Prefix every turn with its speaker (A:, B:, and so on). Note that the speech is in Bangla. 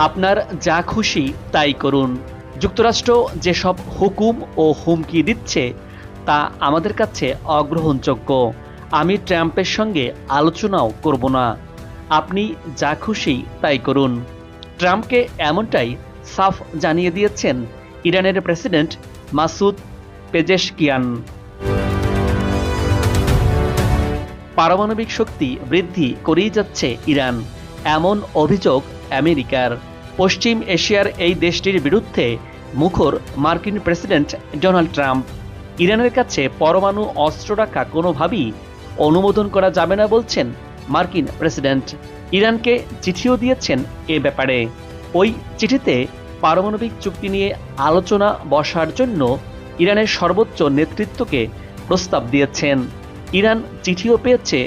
A: আপনার যা খুশি তাই করুন। যুক্তরাষ্ট্র যেসব হুকুম ও হুমকি দিচ্ছে তা আমাদের কাছে অগ্রহণযোগ্য। আমি ট্রাম্পের সঙ্গে আলোচনাও করব না। আপনি যা খুশি তাই করুন। ট্রাম্পকে এমনটাই সাফ জানিয়ে দিয়েছেন ইরানের প্রেসিডেন্ট মাসুদ পেজেশকিয়ান। পারমাণবিক শক্তি বৃদ্ধি করেই যাচ্ছে ইরান, এমন অভিযোগ আমেরিকার। পশ্চিম এশিয়ার এই দেশটির বিরুদ্ধে মুখর মার্কিন প্রেসিডেন্ট ডোনাল্ড ট্রাম্প। ইরানের কাছে পরমাণু অস্ত্র রাখা কোনোভাবেই অনুমোদন করা যাবে না বলছেন মার্কিন প্রেসিডেন্ট। ইরানকে চিঠিও দিয়েছেন এ ব্যাপারে। ওই চিঠিতে পারমাণবিক চুক্তি নিয়ে আলোচনা বসার জন্য ইরানের সর্বোচ্চ নেতৃত্বকে প্রস্তাব দিয়েছেন। ইরান চিঠিও পেয়েছে